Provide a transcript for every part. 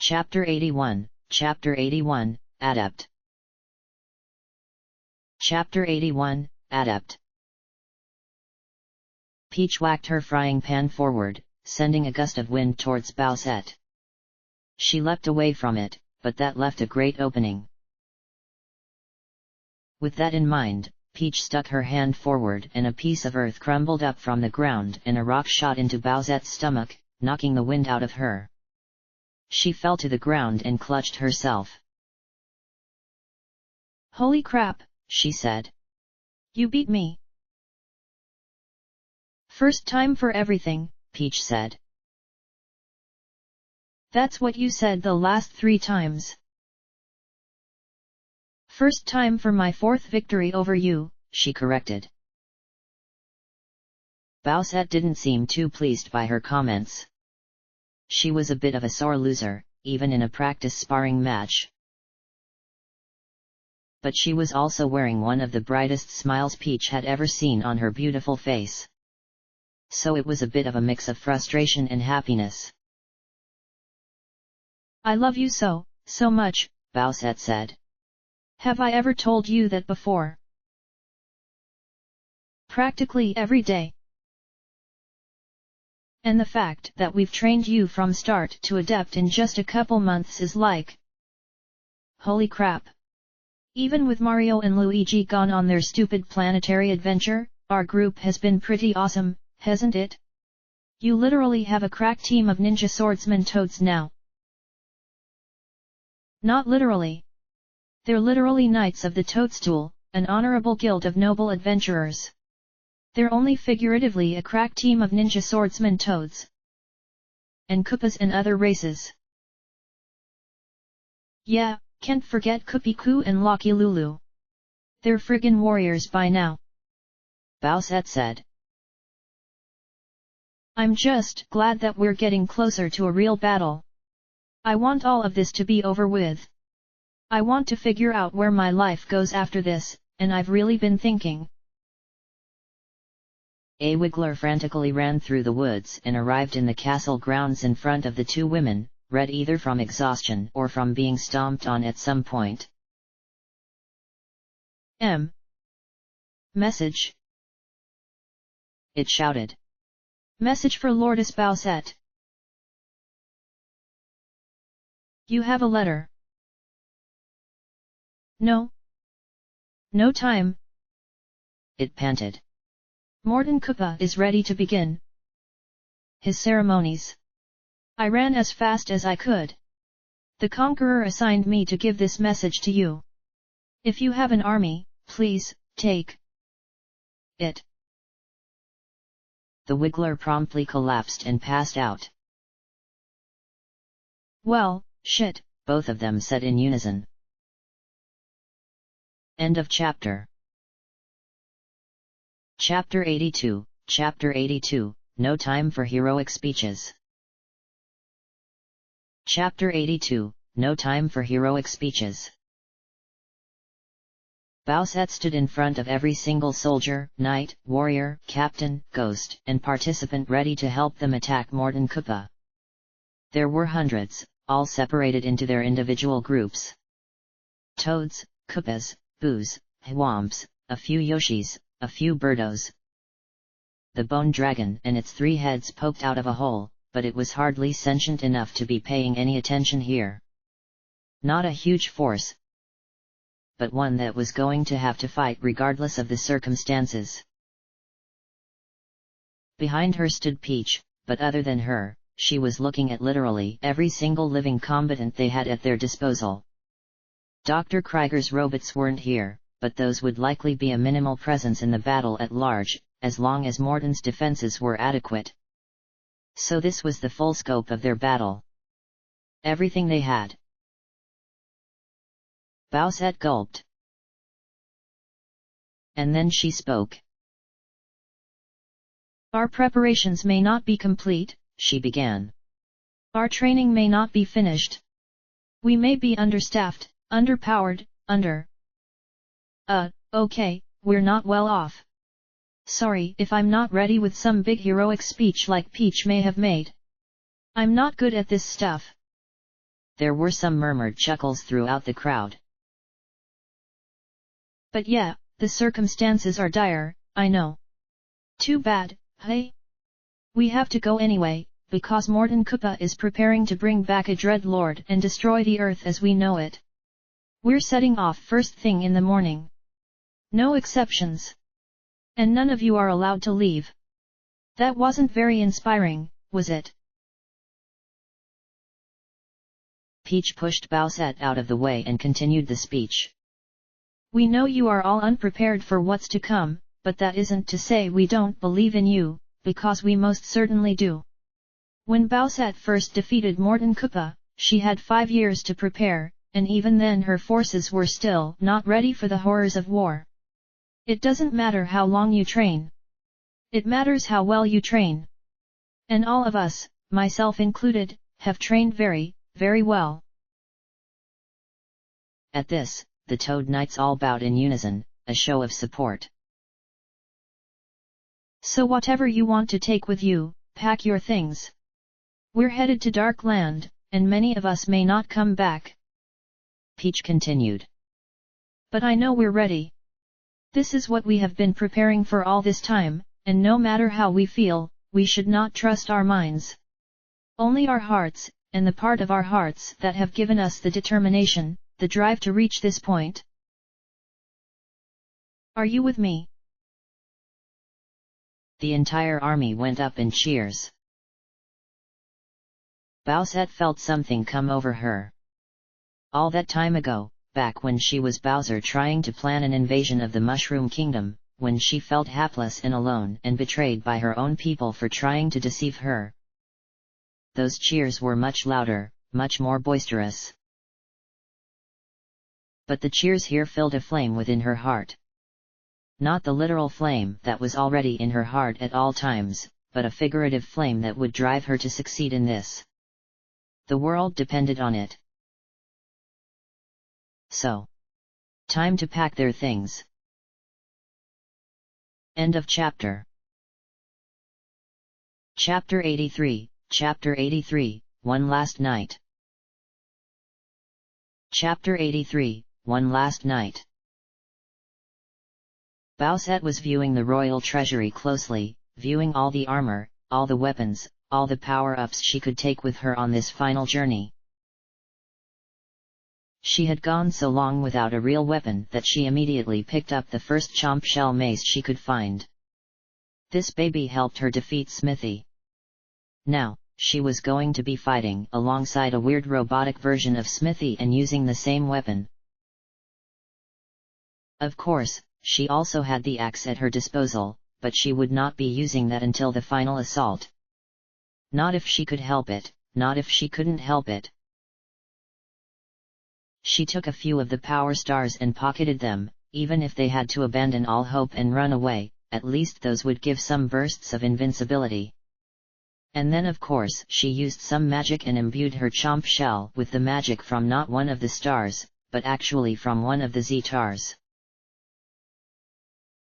Chapter 81, Chapter 81, Adept. Chapter 81, Adept. Peach whacked her frying pan forward, sending a gust of wind towards Bowsette. She leapt away from it, but that left a great opening. With that in mind, Peach stuck her hand forward and a piece of earth crumbled up from the ground and a rock shot into Bowsette's stomach, knocking the wind out of her. She fell to the ground and clutched herself. "Holy crap," she said. "You beat me." "First time for everything," Peach said. "That's what you said the last 3 times. First time for my 4th victory over you," she corrected. Bowsette didn't seem too pleased by her comments. She was a bit of a sore loser, even in a practice sparring match. But she was also wearing one of the brightest smiles Peach had ever seen on her beautiful face. So it was a bit of a mix of frustration and happiness. "I love you so much," Bowsette said. "Have I ever told you that before?" "Practically every day. And the fact that we've trained you from start to adept in just a couple months is like... holy crap. Even with Mario and Luigi gone on their stupid planetary adventure, our group has been pretty awesome, hasn't it? You literally have a crack team of ninja swordsman toads now." "Not literally. They're literally Knights of the Toadstool, an honorable guild of noble adventurers. They're only figuratively a crack team of ninja swordsman toads. And Koopas and other races. Yeah, can't forget Koopy-Koo and Lucky Lulu. They're friggin' warriors by now," Bowsette said. "I'm just glad that we're getting closer to a real battle. I want all of this to be over with. I want to figure out where my life goes after this, and I've really been thinking." A Wiggler frantically ran through the woods and arrived in the castle grounds in front of the 2 women, red either from exhaustion or from being stomped on at some point. Message," it shouted. "Message for Lourdes Bowsette. You have a letter." "No. No time," it panted. "Morton Koopa is ready to begin his ceremonies. I ran as fast as I could. The Conqueror assigned me to give this message to you. If you have an army, please, take it." The Wiggler promptly collapsed and passed out. "Well, shit," both of them said in unison. End of chapter. Chapter 82, Chapter 82, No Time for Heroic Speeches. Chapter 82, No Time for Heroic Speeches. Bowsette stood in front of every single soldier, knight, warrior, captain, ghost, and participant ready to help them attack Morton Koopa. There were hundreds, all separated into their individual groups. Toads, Koopas, Boos, Hwamps, a few Yoshis, a few Birdos. The bone dragon and its 3 heads poked out of a hole, but it was hardly sentient enough to be paying any attention here. Not a huge force, but one that was going to have to fight regardless of the circumstances. Behind her stood Peach, but other than her, she was looking at literally every single living combatant they had at their disposal. Dr. Krieger's robots weren't here, but those would likely be a minimal presence in the battle at large, as long as Morton's defenses were adequate. So this was the full scope of their battle. Everything they had. Bowsette gulped. And then she spoke. "Our preparations may not be complete," she began. "Our training may not be finished. We may be understaffed, underpowered, okay, we're not well off. Sorry if I'm not ready with some big heroic speech like Peach may have made. I'm not good at this stuff. There were some murmured chuckles throughout the crowd. But yeah, the circumstances are dire, I know. Too bad, hey? We have to go anyway, because Morton Koopa is preparing to bring back a Dread Lord and destroy the Earth as we know it. We're setting off first thing in the morning. No exceptions. And none of you are allowed to leave. That wasn't very inspiring, was it? Peach pushed Bowsette out of the way and continued the speech. We know you are all unprepared for what's to come, but that isn't to say we don't believe in you, because we most certainly do. When Bowsette first defeated Morton Koopa, she had 5 years to prepare, and even then her forces were still not ready for the horrors of war. It doesn't matter how long you train. It matters how well you train. And all of us, myself included, have trained very, very well. At this, the Toad Knights all bowed in unison, a show of support. So whatever you want to take with you, pack your things. We're headed to Dark Land, and many of us may not come back. Peach continued. But I know we're ready. This is what we have been preparing for all this time, and no matter how we feel, we should not trust our minds. Only our hearts, and the part of our hearts that have given us the determination, the drive to reach this point. Are you with me? The entire army went up in cheers. Bowsette felt something come over her. All that time ago, back when she was Bowser trying to plan an invasion of the Mushroom Kingdom, when she felt hapless and alone and betrayed by her own people for trying to deceive her. Those cheers were much louder, much more boisterous. But the cheers here filled a flame within her heart. Not the literal flame that was already in her heart at all times, but a figurative flame that would drive her to succeed in this. The world depended on it. So, time to pack their things. End of chapter. Chapter 83, Chapter 83, One Last Night. Chapter 83, One Last Night. Bowsette was viewing the royal treasury closely, viewing all the armor, all the weapons, all the power-ups she could take with her on this final journey. She had gone so long without a real weapon that she immediately picked up the first chomp shell mace she could find. This baby helped her defeat Smithy. Now, she was going to be fighting alongside a weird robotic version of Smithy and using the same weapon. Of course, she also had the axe at her disposal, but she would not be using that until the final assault. Not if she could help it, not if she couldn't help it. She took a few of the power stars and pocketed them, even if they had to abandon all hope and run away, at least those would give some bursts of invincibility. And then of course she used some magic and imbued her chomp shell with the magic from not one of the stars, but actually from one of the Z-Tars.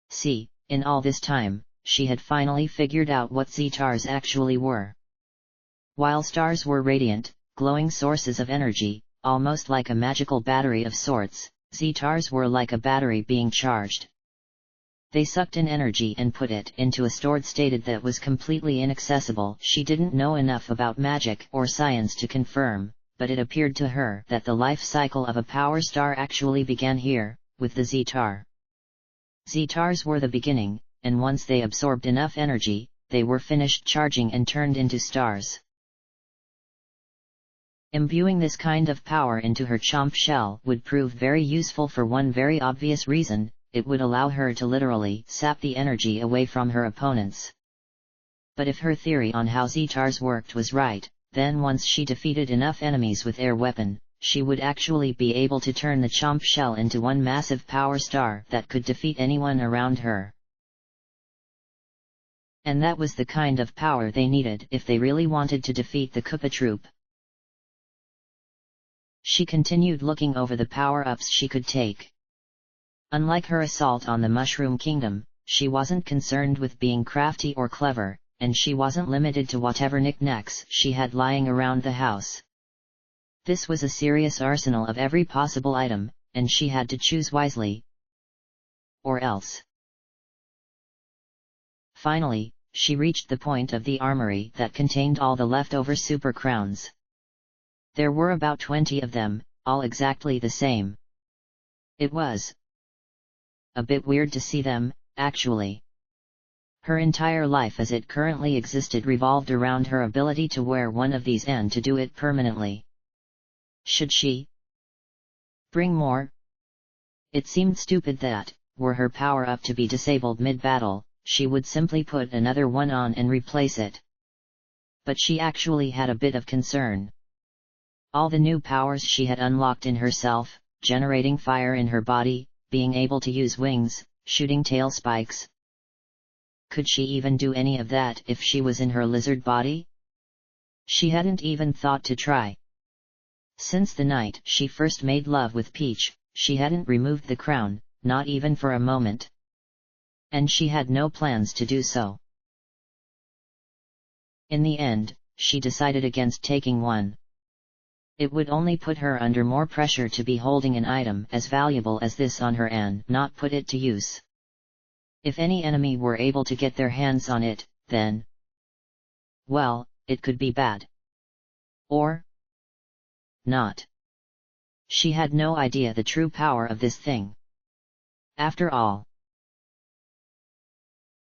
See, in all this time, she had finally figured out what Z-Tars actually were. While stars were radiant, glowing sources of energy, almost like a magical battery of sorts, Z-Tars were like a battery being charged. They sucked in energy and put it into a stored state that was completely inaccessible. She didn't know enough about magic or science to confirm, but it appeared to her that the life cycle of a power star actually began here, with the Z-Tar. Z-Tars were the beginning, and once they absorbed enough energy, they were finished charging and turned into stars. Imbuing this kind of power into her chomp shell would prove very useful for one very obvious reason: it would allow her to literally sap the energy away from her opponents. But if her theory on how Z-Tars worked was right, then once she defeated enough enemies with air weapon, she would actually be able to turn the chomp shell into one massive power star that could defeat anyone around her. And that was the kind of power they needed if they really wanted to defeat the Koopa Troop. She continued looking over the power-ups she could take. Unlike her assault on the Mushroom Kingdom, she wasn't concerned with being crafty or clever, and she wasn't limited to whatever knickknacks she had lying around the house. This was a serious arsenal of every possible item, and she had to choose wisely. Or else. Finally, she reached the point of the armory that contained all the leftover super crowns. There were about 20 of them, all exactly the same. It was a bit weird to see them, actually. Her entire life as it currently existed revolved around her ability to wear one of these and to do it permanently. Should she bring more? It seemed stupid that, were her power-up to be disabled mid-battle, she would simply put another one on and replace it. But she actually had a bit of concern. All the new powers she had unlocked in herself, generating fire in her body, being able to use wings, shooting tail spikes. Could she even do any of that if she was in her lizard body? She hadn't even thought to try. Since the night she first made love with Peach, she hadn't removed the crown, not even for a moment. And she had no plans to do so. In the end, she decided against taking one. It would only put her under more pressure to be holding an item as valuable as this on her and not put it to use. If any enemy were able to get their hands on it, then, well, it could be bad. Or not. She had no idea the true power of this thing. After all,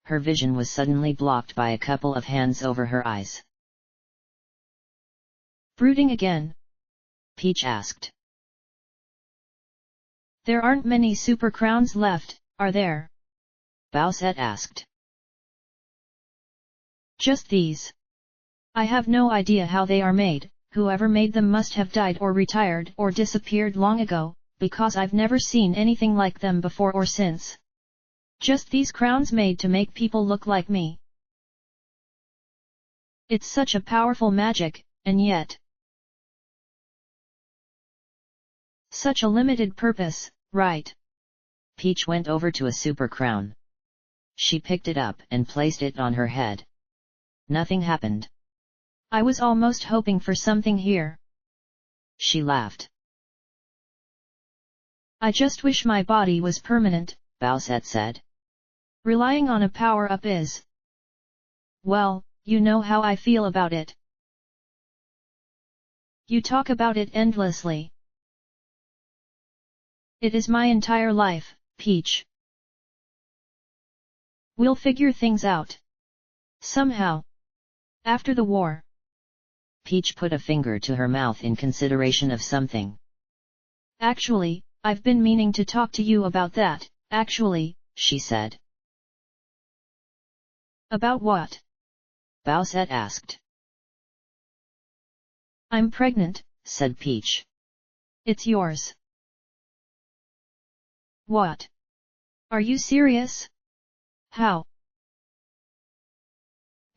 her vision was suddenly blocked by a couple of hands over her eyes. Brooding again? Peach asked. There aren't many super crowns left, are there? Bowsette asked. Just these. I have no idea how they are made, whoever made them must have died or retired or disappeared long ago, because I've never seen anything like them before or since. Just these crowns made to make people look like me. It's such a powerful magic, and yet such a limited purpose, right? Peach went over to a super crown. She picked it up and placed it on her head. Nothing happened. I was almost hoping for something here. She laughed. I just wish my body was permanent, Bowsette said. Relying on a power-up is... well, you know how I feel about it. You talk about it endlessly. It is my entire life, Peach. We'll figure things out. Somehow. After the war. Peach put a finger to her mouth in consideration of something. Actually, I've been meaning to talk to you about that, actually, she said. About what? Bowsette asked. I'm pregnant, said Peach. It's yours. What? Are you serious? How?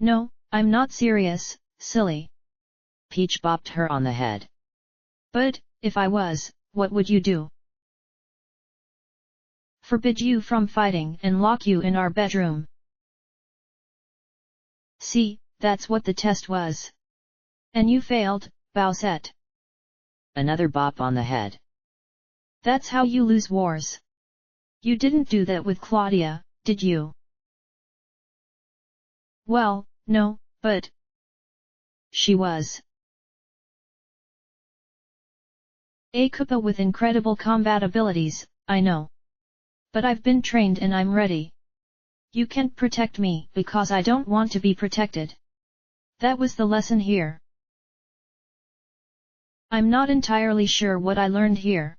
No, I'm not serious, silly. Peach bopped her on the head. But, if I was, what would you do? Forbid you from fighting and lock you in our bedroom. See, that's what the test was. And you failed, Bowsette. Another bop on the head. That's how you lose wars. You didn't do that with Claudia, did you? Well, no, but... she was a Koopa with incredible combat abilities, I know. But I've been trained and I'm ready. You can't protect me because I don't want to be protected. That was the lesson here. I'm not entirely sure what I learned here.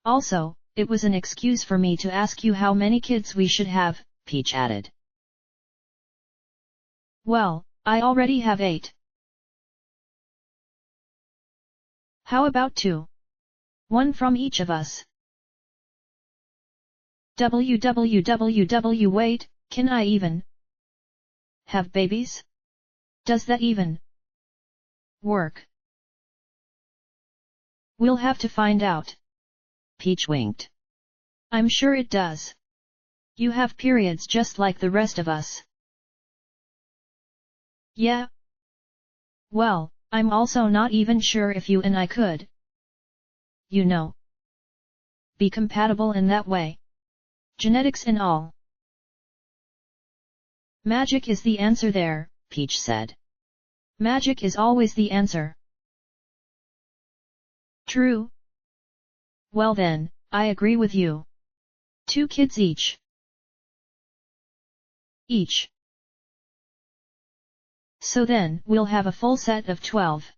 Also, it was an excuse for me to ask you how many kids we should have, Peach added. Well, I already have 8. How about 2? 1 from each of us. Wait, can I even have babies? Does that even work? We'll have to find out. Peach winked. I'm sure it does. You have periods just like the rest of us. Yeah? Well, I'm also not even sure if you and I could, you know, be compatible in that way. Genetics and all. Magic is the answer there, Peach said. Magic is always the answer. True. Well then, I agree with you. 2 kids each. Each. So then, we'll have a full set of 12.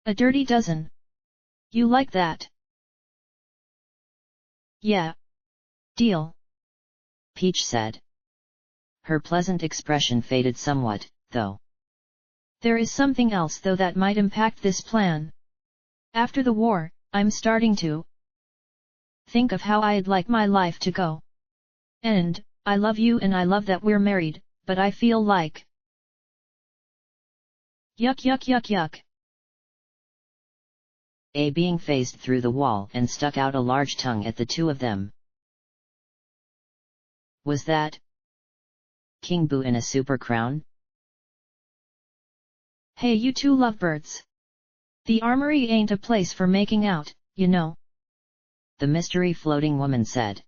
A dirty dozen. You like that? Yeah. Deal. Peach said. Her pleasant expression faded somewhat, though. There is something else though that might impact this plan. After the war, I'm starting to think of how I'd like my life to go. And, I love you and I love that we're married, but I feel like... Yuck yuck yuck yuck. A being phased through the wall and stuck out a large tongue at the 2 of them. Was that King Boo in a super crown? Hey you 2 lovebirds. The armory ain't a place for making out, you know. The mystery floating woman said.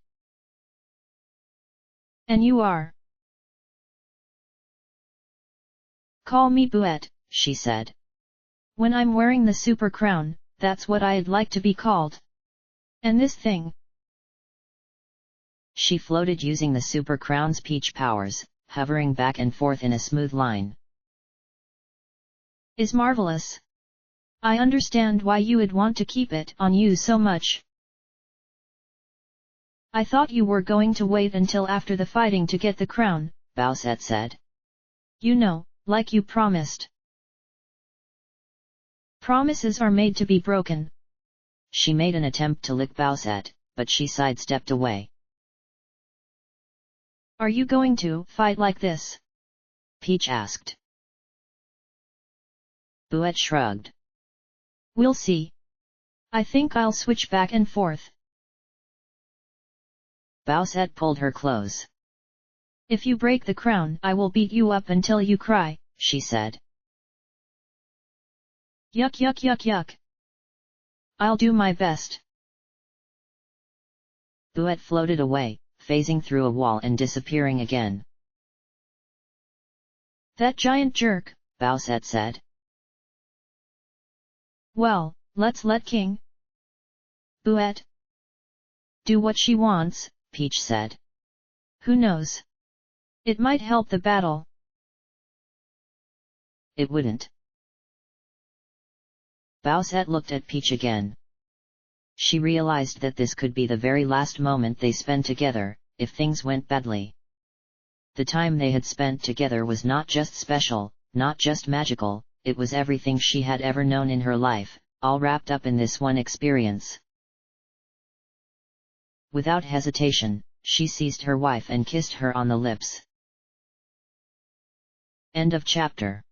And you are. Call me Bowsette, she said. When I'm wearing the super crown, that's what I'd like to be called. And this thing. She floated using the super crown's peach powers, hovering back and forth in a smooth line. Is marvelous. I understand why you would want to keep it on you so much. I thought you were going to wait until after the fighting to get the crown, Bowsette said. You know, like you promised. Promises are made to be broken. She made an attempt to lick Bowsette, but she sidestepped away. Are you going to fight like this? Peach asked. Bowsette shrugged. We'll see. I think I'll switch back and forth. Bowsette pulled her close. If you break the crown, I will beat you up until you cry, she said. Yuck yuck yuck yuck. I'll do my best. Bowsette floated away, phasing through a wall and disappearing again. That giant jerk, Bowsette said. Well, let's let King Bowsette do what she wants, Peach said. Who knows? It might help the battle. It wouldn't. Bowsette looked at Peach again. She realized that this could be the very last moment they spend together, if things went badly. The time they had spent together was not just special, not just magical, it was everything she had ever known in her life, all wrapped up in this one experience. Without hesitation, she seized her wife and kissed her on the lips. End of chapter.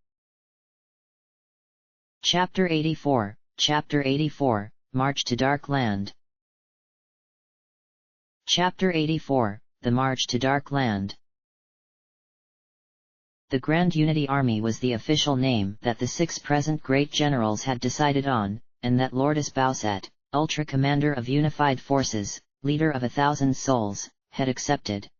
Chapter 84, Chapter 84, March to Dark Land. Chapter 84, The March to Dark Land. The Grand Unity Army was the official name that the 6 present great generals had decided on, and that Lordess Bowsette, Ultra Commander of Unified Forces, leader of 1,000 souls, had accepted.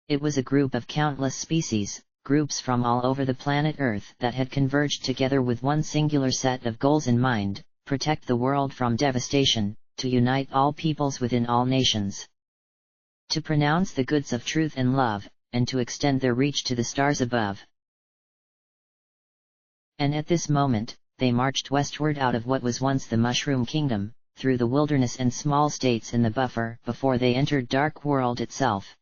It was a group of countless species, groups from all over the planet Earth that had converged together with one singular set of goals in mind: protect the world from devastation, to unite all peoples within all nations, to pronounce the goods of truth and love, and to extend their reach to the stars above. And at this moment, they marched westward out of what was once the Mushroom Kingdom, through the wilderness and small states in the buffer before they entered Dark World itself.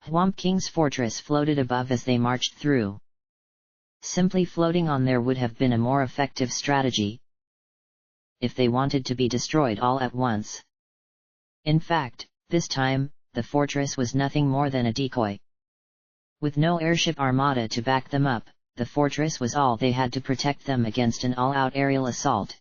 Swamp King's fortress floated above as they marched through. Simply floating on there would have been a more effective strategy, if they wanted to be destroyed all at once. In fact, this time, the fortress was nothing more than a decoy. With no airship armada to back them up, the fortress was all they had to protect them against an all-out aerial assault.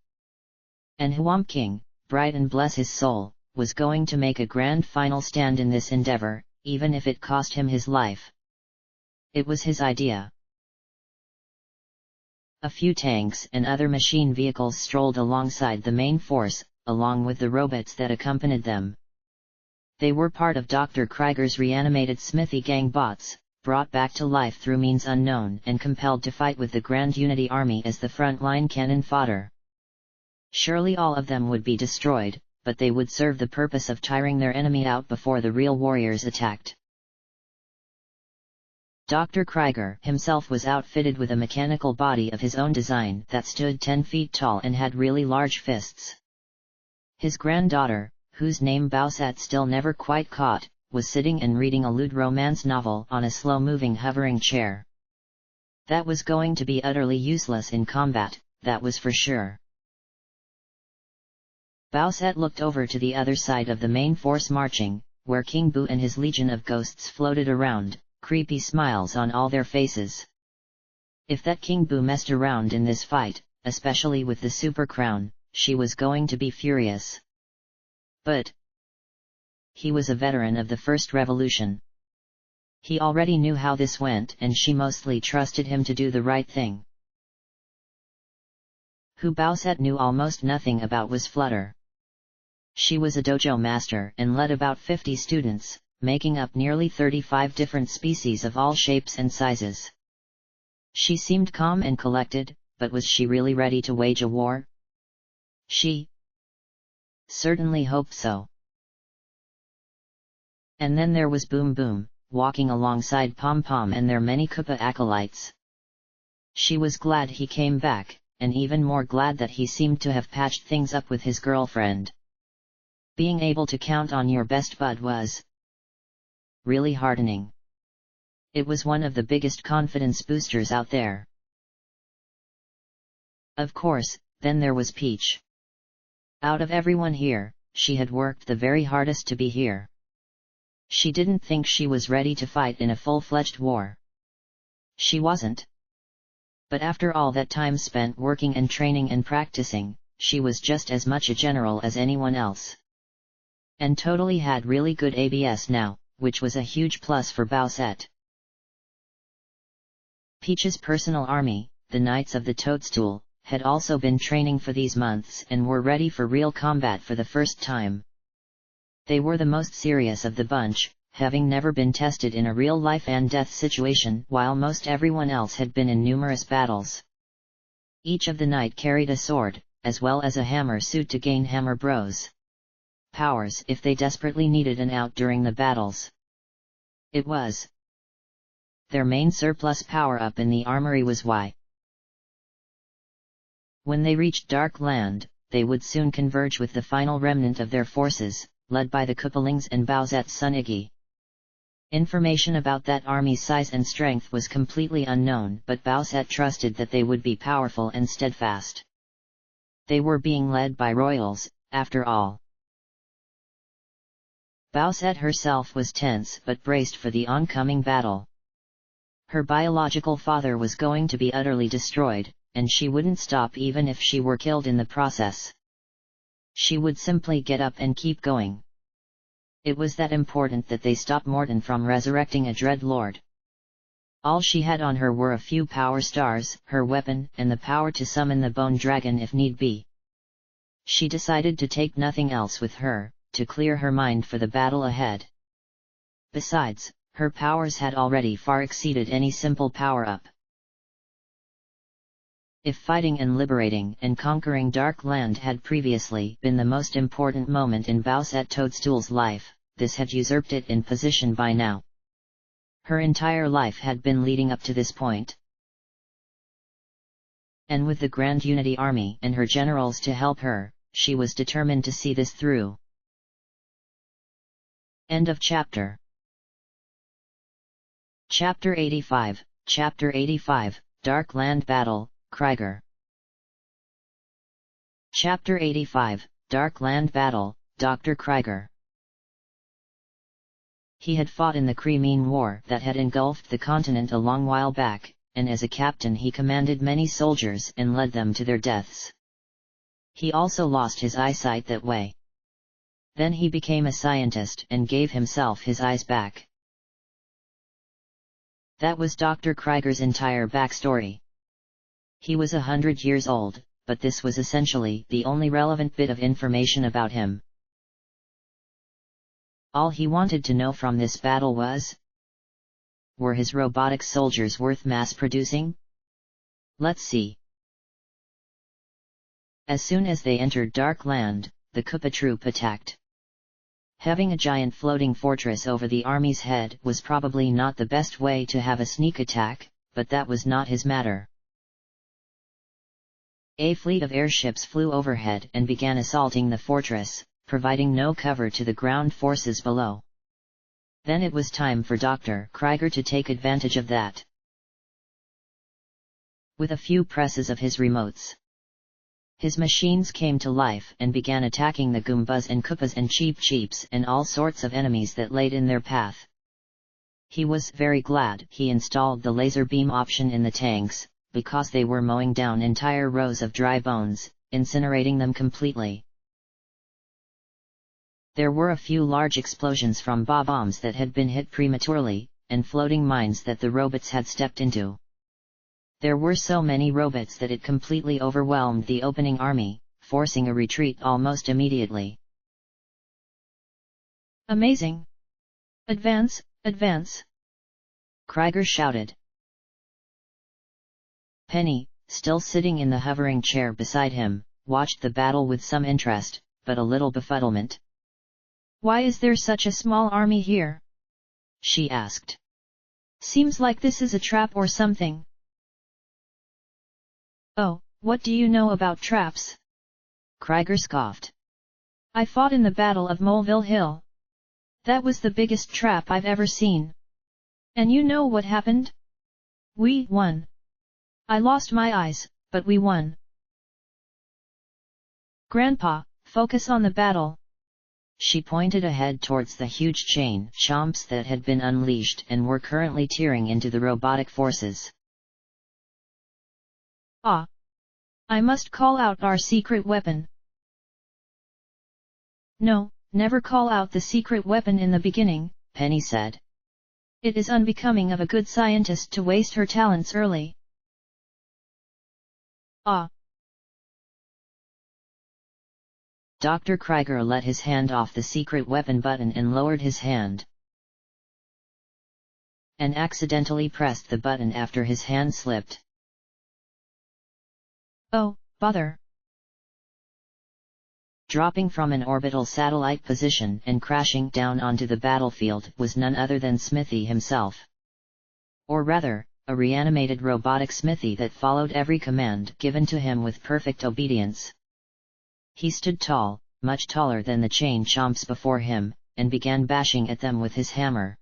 And Swamp King, bright and bless his soul, was going to make a grand final stand in this endeavor, even if it cost him his life. It was his idea. A few tanks and other machine vehicles strolled alongside the main force, along with the robots that accompanied them. They were part of Dr. Krieger's reanimated Smithy gang bots, brought back to life through means unknown and compelled to fight with the Grand Unity Army as the front-line cannon fodder. Surely all of them would be destroyed, but they would serve the purpose of tiring their enemy out before the real warriors attacked. Dr. Krieger himself was outfitted with a mechanical body of his own design that stood 10 feet tall and had really large fists. His granddaughter, whose name Bowsette still never quite caught, was sitting and reading a lewd romance novel on a slow-moving hovering chair. That was going to be utterly useless in combat, that was for sure. Bowsette looked over to the other side of the main force marching, where King Boo and his legion of ghosts floated around, creepy smiles on all their faces. If that King Boo messed around in this fight, especially with the super crown, she was going to be furious. But he was a veteran of the First Revolution. He already knew how this went and she mostly trusted him to do the right thing. Who Bowsette knew almost nothing about was Flutter. She was a dojo master and led about 50 students, making up nearly 35 different species of all shapes and sizes. She seemed calm and collected, but was she really ready to wage a war? She certainly hoped so. And then there was Boom Boom, walking alongside Pom Pom and their many Koopa acolytes. She was glad he came back, and even more glad that he seemed to have patched things up with his girlfriend. Being able to count on your best bud was really heartening. It was one of the biggest confidence boosters out there. Of course, then there was Peach. Out of everyone here, she had worked the very hardest to be here. She didn't think she was ready to fight in a full-fledged war. She wasn't. But after all that time spent working and training and practicing, she was just as much a general as anyone else. And totally had really good ABS now, which was a huge plus for Bowsette. Peach's personal army, the Knights of the Toadstool, had also been training for these months and were ready for real combat for the first time. They were the most serious of the bunch, having never been tested in a real life and death situation while most everyone else had been in numerous battles. Each of the knight carried a sword, as well as a hammer suit to gain Hammer Bros powers if they desperately needed an out during the battles. It was their main surplus power-up in the armory was why. When they reached Dark Land, they would soon converge with the final remnant of their forces, led by the Koopalings and Bowsette's son Iggy. Information about that army's size and strength was completely unknown, but Bowsette trusted that they would be powerful and steadfast. They were being led by royals, after all. Bowsette herself was tense but braced for the oncoming battle. Her biological father was going to be utterly destroyed, and she wouldn't stop even if she were killed in the process. She would simply get up and keep going. It was that important that they stop Morton from resurrecting a Dread Lord. All she had on her were a few power stars, her weapon, and the power to summon the Bone Dragon if need be. She decided to take nothing else with her, to clear her mind for the battle ahead. Besides, her powers had already far exceeded any simple power-up. If fighting and liberating and conquering Dark Land had previously been the most important moment in Bowsette Toadstool's life, this had usurped it in position by now. Her entire life had been leading up to this point. And with the Grand Unity Army and her generals to help her, she was determined to see this through. End of chapter. Chapter 85, Chapter 85, Dark Land Battle, Krieger. Chapter 85, Dark Land Battle, Dr. Krieger. He had fought in the Crimean War that had engulfed the continent a long while back, and as a captain he commanded many soldiers and led them to their deaths. He also lost his eyesight that way. Then he became a scientist and gave himself his eyes back. That was Dr. Krieger's entire backstory. He was 100 years old, but this was essentially the only relevant bit of information about him. All he wanted to know from this battle was: were his robotic soldiers worth mass-producing? Let's see. As soon as they entered Dark Land, the Koopa troop attacked. Having a giant floating fortress over the army's head was probably not the best way to have a sneak attack, but that was not his matter. A fleet of airships flew overhead and began assaulting the fortress, providing no cover to the ground forces below. Then it was time for Dr. Krieger to take advantage of that. With a few presses of his remotes, his machines came to life and began attacking the Goombas and Koopas and Cheep Cheeps and all sorts of enemies that laid in their path. He was very glad he installed the laser beam option in the tanks, because they were mowing down entire rows of dry bones, incinerating them completely. There were a few large explosions from bombs that had been hit prematurely, and floating mines that the robots had stepped into. There were so many robots that it completely overwhelmed the opening army, forcing a retreat almost immediately. Amazing! Advance, advance! Krieger shouted. Penny, still sitting in the hovering chair beside him, watched the battle with some interest, but a little befuddlement. Why is there such a small army here? She asked. Seems like this is a trap or something. Oh, what do you know about traps? Krieger scoffed. I fought in the Battle of Moleville Hill. That was the biggest trap I've ever seen. And you know what happened? We won. I lost my eyes, but we won. Grandpa, focus on the battle. She pointed ahead towards the huge chain chomps that had been unleashed and were currently tearing into the robotic forces. Ah! I must call out our secret weapon. No, never call out the secret weapon in the beginning, Penny said. It is unbecoming of a good scientist to waste her talents early. Ah! Dr. Krieger let his hand off the secret weapon button and lowered his hand, and accidentally pressed the button after his hand slipped. Oh, bother! Dropping from an orbital satellite position and crashing down onto the battlefield was none other than Smithy himself. Or rather, a reanimated robotic Smithy that followed every command given to him with perfect obedience. He stood tall, much taller than the chain chomps before him, and began bashing at them with his hammer.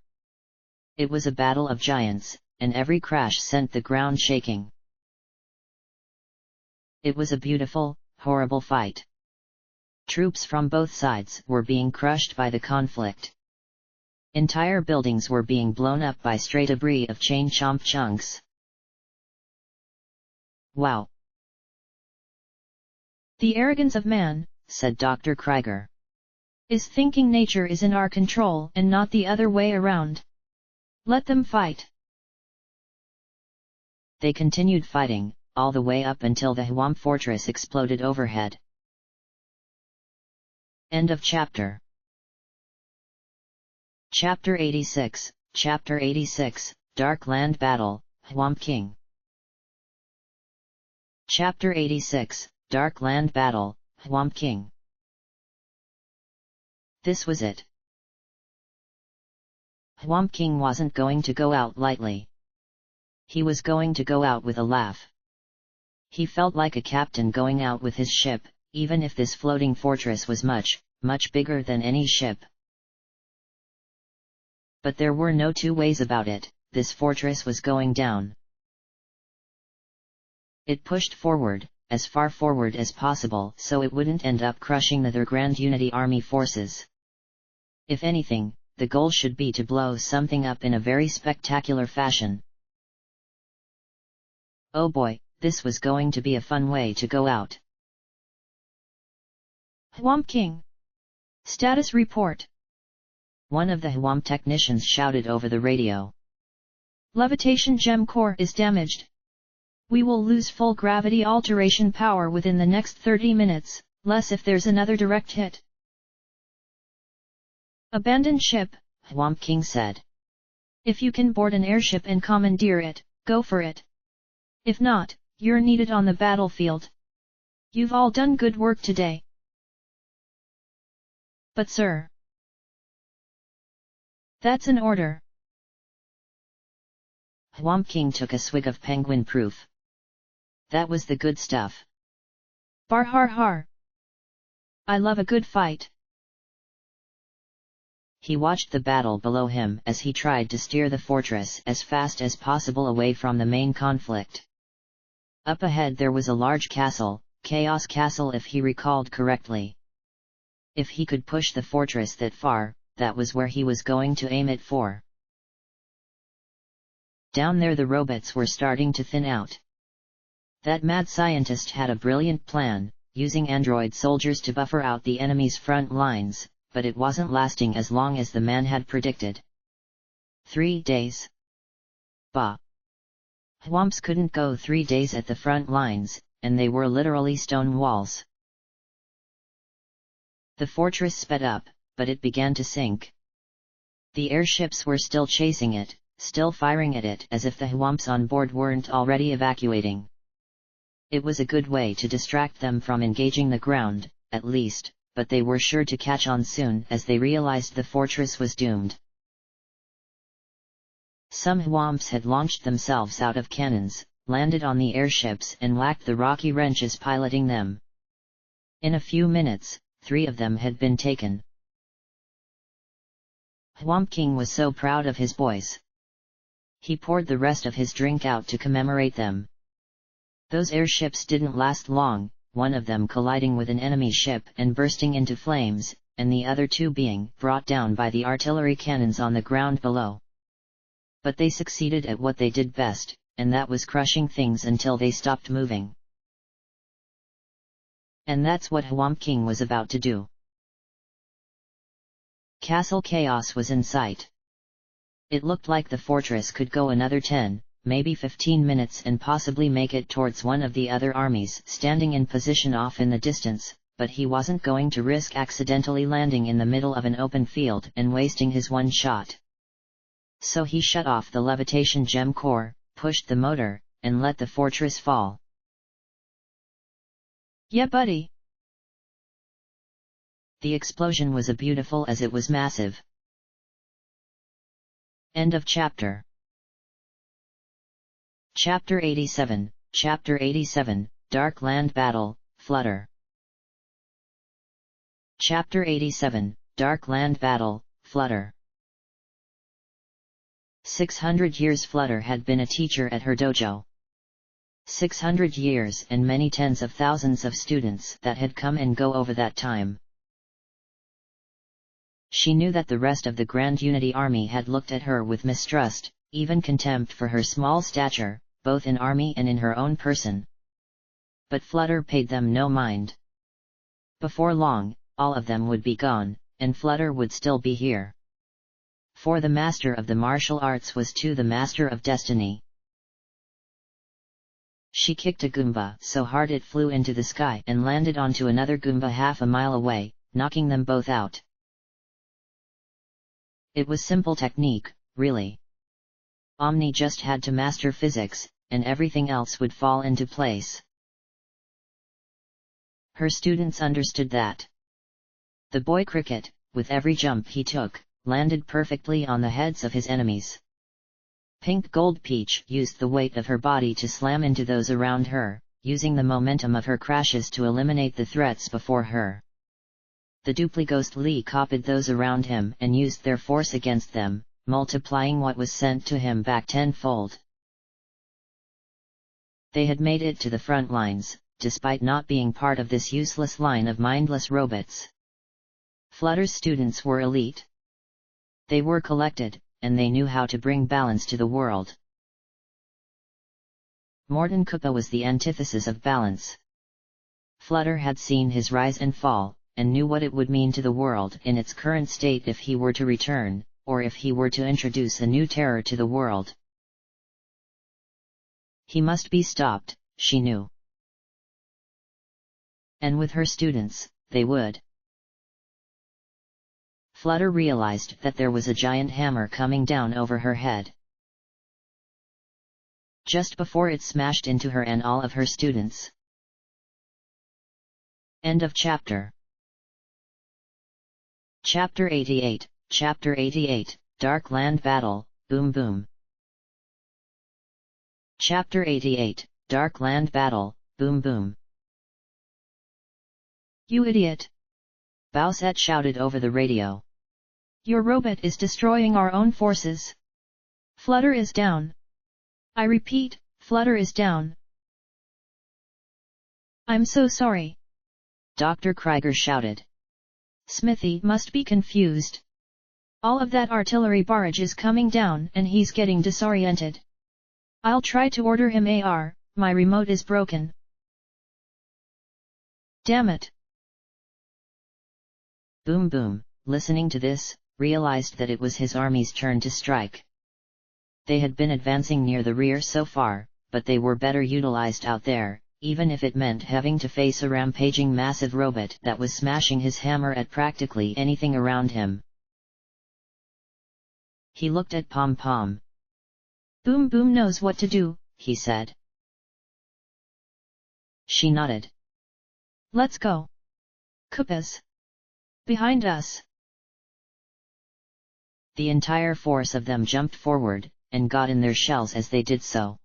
It was a battle of giants, and every crash sent the ground shaking. It was a beautiful, horrible fight. Troops from both sides were being crushed by the conflict. Entire buildings were being blown up by stray debris of chain chomp chunks. Wow! The arrogance of man, said Dr. Krieger, is thinking nature is in our control and not the other way around. Let them fight. They continued fighting, all the way up until the Hwamp fortress exploded overhead. End of chapter. Chapter 86, Chapter 86, Dark Land Battle, Hwamp King. Chapter 86, Dark Land Battle, Hwamp King. This was it. Hwamp King wasn't going to go out lightly. He was going to go out with a laugh. He felt like a captain going out with his ship, even if this floating fortress was much, much bigger than any ship. But there were no two ways about it, this fortress was going down. It pushed forward, as far forward as possible so it wouldn't end up crushing the Grand Unity Army forces. If anything, the goal should be to blow something up in a very spectacular fashion. Oh boy, this was going to be a fun way to go out. Hwamp King. Status report. One of the Hwamp technicians shouted over the radio. Levitation gem core is damaged. We will lose full gravity alteration power within the next 30 minutes, less if there's another direct hit. Abandon ship, Swamp King said. If you can board an airship and commandeer it, go for it. If not, you're needed on the battlefield. You've all done good work today. But sir, that's an order. Swamp King took a swig of penguin proof. That was the good stuff. Bar har har. I love a good fight. He watched the battle below him as he tried to steer the fortress as fast as possible away from the main conflict. Up ahead there was a large castle, Chaos Castle if he recalled correctly. If he could push the fortress that far, that was where he was going to aim it for. Down there the robots were starting to thin out. That mad scientist had a brilliant plan, using android soldiers to buffer out the enemy's front lines, but it wasn't lasting as long as the man had predicted. 3 days. Bah! Swamps couldn't go 3 days at the front lines, and they were literally stone walls. The fortress sped up, but it began to sink. The airships were still chasing it, still firing at it as if the Swamps on board weren't already evacuating. It was a good way to distract them from engaging the ground, at least, but they were sure to catch on soon as they realized the fortress was doomed. Some Swamps had launched themselves out of cannons, landed on the airships and whacked the rocky wrenches piloting them. In a few minutes, 3 of them had been taken. Swamp King was so proud of his boys. He poured the rest of his drink out to commemorate them. Those airships didn't last long, one of them colliding with an enemy ship and bursting into flames, and the other 2 being brought down by the artillery cannons on the ground below. But they succeeded at what they did best, and that was crushing things until they stopped moving. And that's what Swamp King was about to do. Castle Chaos was in sight. It looked like the fortress could go another 10, maybe 15 minutes and possibly make it towards one of the other armies standing in position off in the distance, but he wasn't going to risk accidentally landing in the middle of an open field and wasting his one shot. So he shut off the levitation gem core, pushed the motor, and let the fortress fall. Yeah buddy! The explosion was as beautiful as it was massive. End of chapter. Chapter 87, Chapter 87, Dark Land Battle, Flutter. Chapter 87, Dark Land Battle, Flutter. 600 years Flutter had been a teacher at her dojo. 600 years and many tens of thousands of students that had come and go over that time. She knew that the rest of the Grand Unity Army had looked at her with mistrust, even contempt for her small stature, both in army and in her own person. But Flutter paid them no mind. Before long, all of them would be gone, and Flutter would still be here. For the master of the martial arts was too the master of destiny. She kicked a Goomba so hard it flew into the sky and landed onto another Goomba half a mile away, knocking them both out. It was simple technique, really. Omni just had to master physics, and everything else would fall into place. Her students understood that. The boy cricket, with every jump he took, landed perfectly on the heads of his enemies. Pink Gold Peach used the weight of her body to slam into those around her, using the momentum of her crashes to eliminate the threats before her. The Duplighost Lee copied those around him and used their force against them, multiplying what was sent to him back tenfold. They had made it to the front lines, despite not being part of this useless line of mindless robots. Flutter's students were elite. They were collected, and they knew how to bring balance to the world. Morden Koopa was the antithesis of balance. Flutter had seen his rise and fall, and knew what it would mean to the world in its current state if he were to return, or if he were to introduce a new terror to the world. He must be stopped, she knew. And with her students, they would. Flutter realized that there was a giant hammer coming down over her head. Just before it smashed into her and all of her students. End of chapter. Chapter 88, Chapter 88, Dark Land Battle, Boom Boom. Chapter 88, Dark Land Battle, Boom Boom. You idiot! Bowsette shouted over the radio. Your robot is destroying our own forces. Flutter is down. I repeat, Flutter is down. I'm so sorry. Dr. Krieger shouted. Smithy must be confused. All of that artillery barrage is coming down and he's getting disoriented. I'll try to order him AR, my remote is broken. Damn it. Boom Boom, listening to this, realized that it was his army's turn to strike. They had been advancing near the rear so far, but they were better utilized out there, even if it meant having to face a rampaging massive robot that was smashing his hammer at practically anything around him. He looked at Pom Pom. Boom Boom knows what to do, he said. She nodded. Let's go. Koopas. Behind us. The entire force of them jumped forward, and got in their shells as they did so.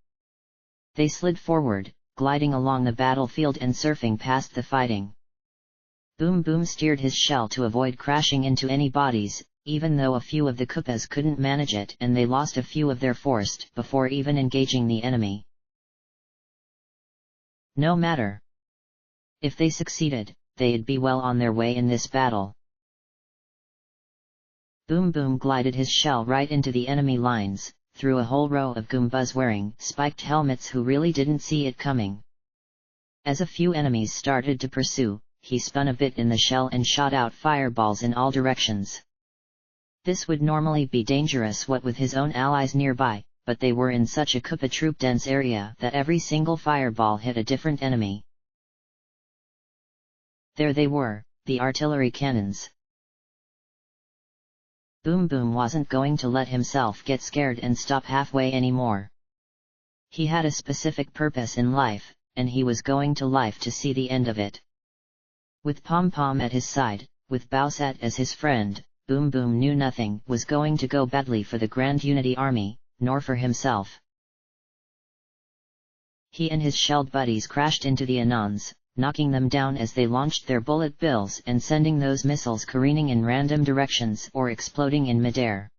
They slid forward, gliding along the battlefield and surfing past the fighting. Boom Boom steered his shell to avoid crashing into any bodies, even though a few of the Koopas couldn't manage it and they lost a few of their force before even engaging the enemy. No matter. If they succeeded, they'd be well on their way in this battle. Boom Boom glided his shell right into the enemy lines, through a whole row of Goombas wearing spiked helmets who really didn't see it coming. As a few enemies started to pursue, he spun a bit in the shell and shot out fireballs in all directions. This would normally be dangerous what with his own allies nearby, but they were in such a Koopa troop dense area that every single fireball hit a different enemy. There they were, the artillery cannons. Boom Boom wasn't going to let himself get scared and stop halfway anymore. He had a specific purpose in life, and he was going to life to see the end of it. With Pom Pom at his side, with Bowsette as his friend, Boom Boom knew nothing was going to go badly for the Grand Unity Army, nor for himself. He and his shelled buddies crashed into the Anons, knocking them down as they launched their bullet bills and sending those missiles careening in random directions or exploding in midair.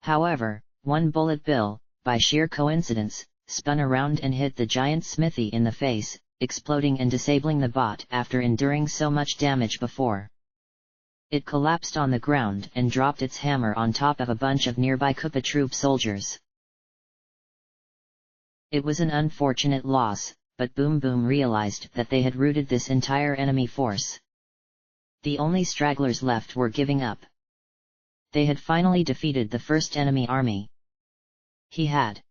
However, one bullet bill, by sheer coincidence, spun around and hit the giant Smithy in the face, exploding and disabling the bot after enduring so much damage before. It collapsed on the ground and dropped its hammer on top of a bunch of nearby Koopa troop soldiers. It was an unfortunate loss, but Boom Boom realized that they had routed this entire enemy force. The only stragglers left were giving up. They had finally defeated the first enemy army. He had.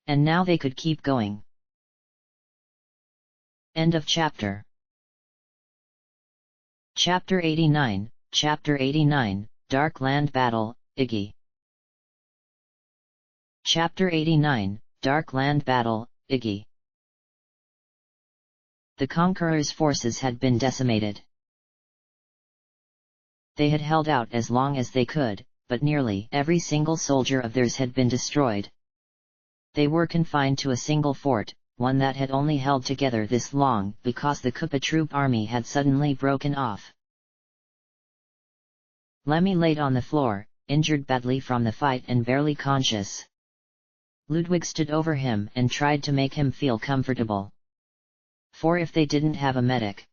And now they could keep going. End of chapter. Chapter 89, Chapter 89, Dark Land Battle, Iggy. Chapter 89, Dark Land Battle, Iggy. The Conqueror's forces had been decimated. They had held out as long as they could, but nearly every single soldier of theirs had been destroyed. They were confined to a single fort, one that had only held together this long because the Koopa troop army had suddenly broken off. Lemmy laid on the floor, injured badly from the fight and barely conscious. Ludwig stood over him and tried to make him feel comfortable. For if they didn't have a medic.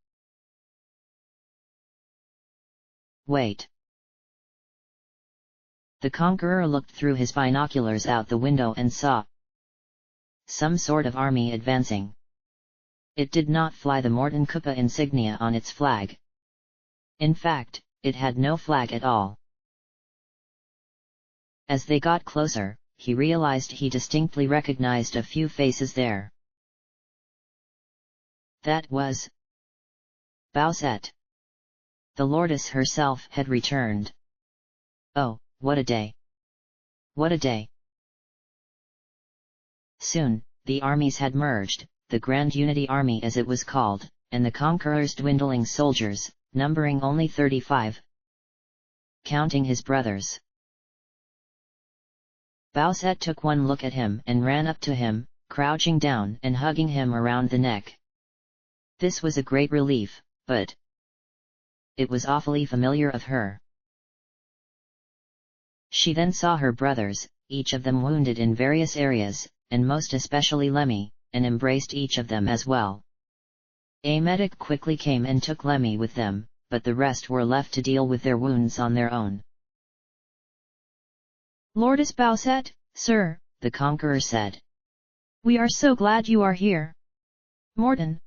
Wait. The Conqueror looked through his binoculars out the window and saw some sort of army advancing. It did not fly the Morton Koopa insignia on its flag. In fact, it had no flag at all. As they got closer, he realized he distinctly recognized a few faces there. That was Bowsette. The Lordess herself had returned. Oh, what a day! What a day! Soon, the armies had merged, the Grand Unity Army as it was called, and the Conqueror's dwindling soldiers, numbering only 35. Counting his brothers. Bowsette took one look at him and ran up to him, crouching down and hugging him around the neck. This was a great relief, but it was awfully familiar of her. She then saw her brothers, each of them wounded in various areas, and most especially Lemmy, and embraced each of them as well. A medic quickly came and took Lemmy with them, but the rest were left to deal with their wounds on their own. Lordess Bowsette, sir, the Conqueror said. We are so glad you are here. Morden.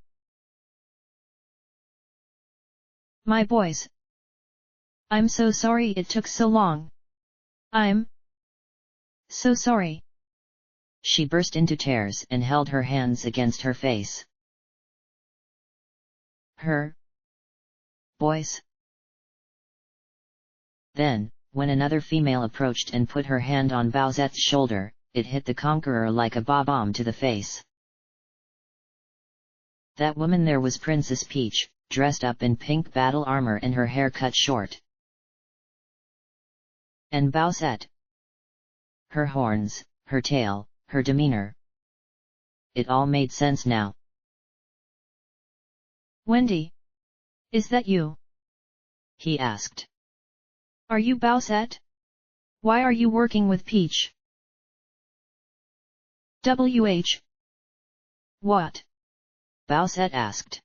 My boys. I'm so sorry it took so long. I'm so sorry. She burst into tears and held her hands against her face. Her boys. Then, when another female approached and put her hand on Bowsette's shoulder, it hit the Conqueror like a bomb to the face. That woman there was Princess Peach, dressed up in pink battle armor and her hair cut short. And Bowsette. Her horns, her tail, her demeanor. It all made sense now. Wendy. Is that you? He asked. Are you Bowsette? Why are you working with Peach? WH. What? Bowsette asked.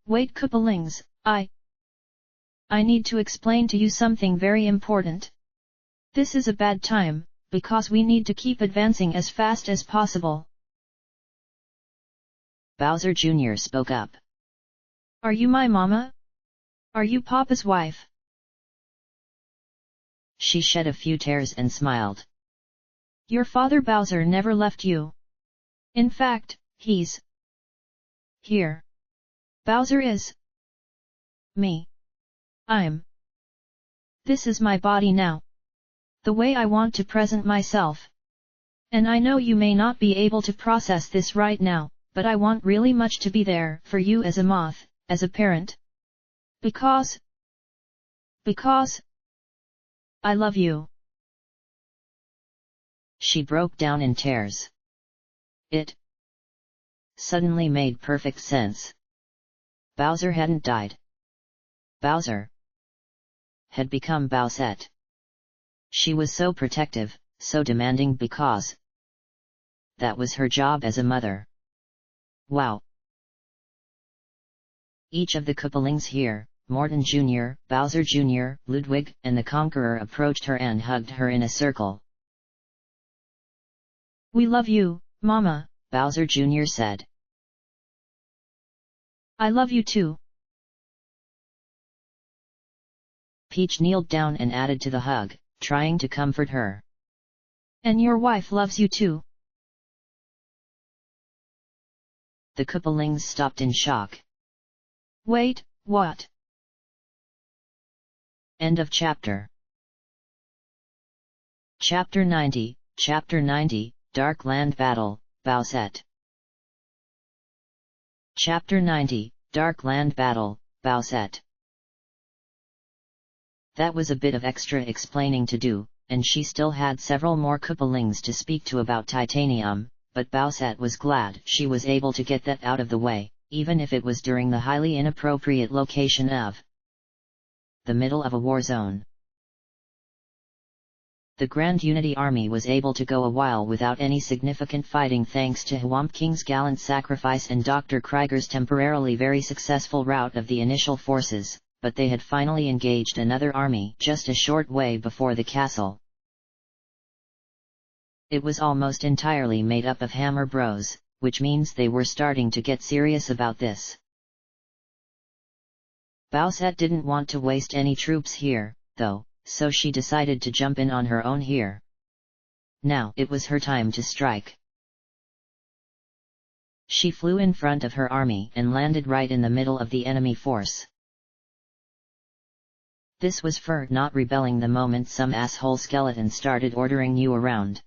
Wait Koopalings, I need to explain to you something very important. This is a bad time, because we need to keep advancing as fast as possible. Bowser Jr. spoke up. Are you my mama? Are you Papa's wife? She shed a few tears and smiled. Your father Bowser never left you. In fact, he's here. Bowser is me. This is my body now. The way I want to present myself. And I know you may not be able to process this right now, but I want really much to be there for you as a moth, as a parent. Because I love you. She broke down in tears. It suddenly made perfect sense. Bowser hadn't died. Bowser had become Bowsette. She was so protective, so demanding because that was her job as a mother. Wow! Each of the Koopalings here, Morton Jr., Bowser Jr., Ludwig, and the Conqueror approached her and hugged her in a circle. We love you, Mama, Bowser Jr. said. I love you too. Peach kneeled down and added to the hug, trying to comfort her. And your wife loves you too. The Koopalings stopped in shock. Wait, what? End of chapter. Chapter 90, Chapter 90, Dark Land Battle, Bowsette. Chapter 90, Dark Land Battle, Bowsette. That was a bit of extra explaining to do, and she still had several more Koopalings to speak to about titanium, but Bowsette was glad she was able to get that out of the way, even if it was during the highly inappropriate location of the middle of a war zone. The Grand Unity Army was able to go a while without any significant fighting thanks to Hwamp King's gallant sacrifice and Dr. Krieger's temporarily very successful rout of the initial forces, but they had finally engaged another army just a short way before the castle. It was almost entirely made up of Hammer Bros, which means they were starting to get serious about this. Bowsette didn't want to waste any troops here, though, so she decided to jump in on her own here. Now it was her time to strike. She flew in front of her army and landed right in the middle of the enemy force. This was Fur not rebelling the moment some asshole skeleton started ordering you around.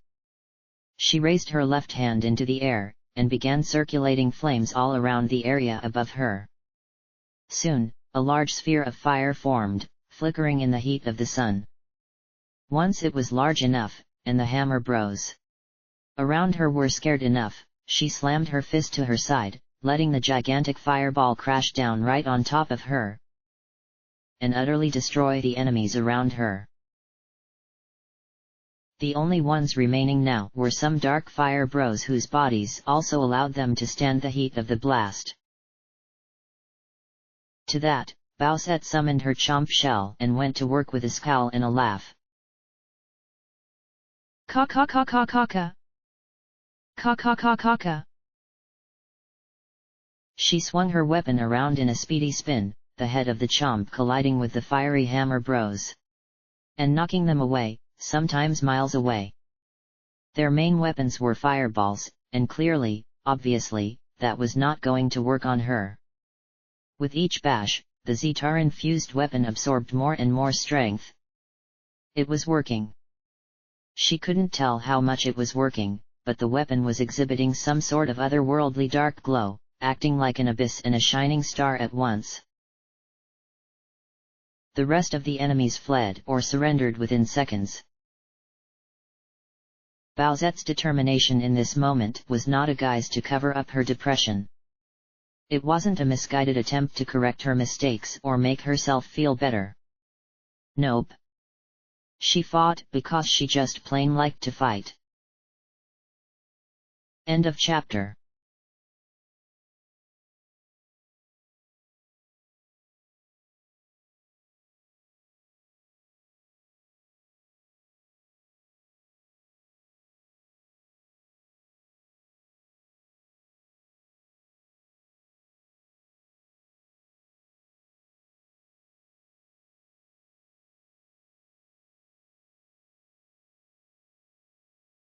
She raised her left hand into the air, and began circulating flames all around the area above her. Soon, a large sphere of fire formed, flickering in the heat of the sun. Once it was large enough, and the hammer bros around her were scared enough, she slammed her fist to her side, letting the gigantic fireball crash down right on top of her, and utterly destroy the enemies around her. The only ones remaining now were some dark fire bros whose bodies also allowed them to stand the heat of the blast. To that, Bowsette summoned her chomp shell and went to work with a scowl and a laugh. Ka ka ka ka ka ka. Ka ka ka ka ka. She swung her weapon around in a speedy spin, the head of the chomp colliding with the fiery hammer bros, and knocking them away, sometimes miles away. Their main weapons were fireballs, and clearly, obviously, that was not going to work on her. With each bash, the Zetar-infused weapon absorbed more and more strength. It was working. She couldn't tell how much it was working, but the weapon was exhibiting some sort of otherworldly dark glow, acting like an abyss and a shining star at once. The rest of the enemies fled or surrendered within seconds. Bowsette's determination in this moment was not a guise to cover up her depression. It wasn't a misguided attempt to correct her mistakes or make herself feel better. Nope. She fought because she just plain liked to fight. End of chapter.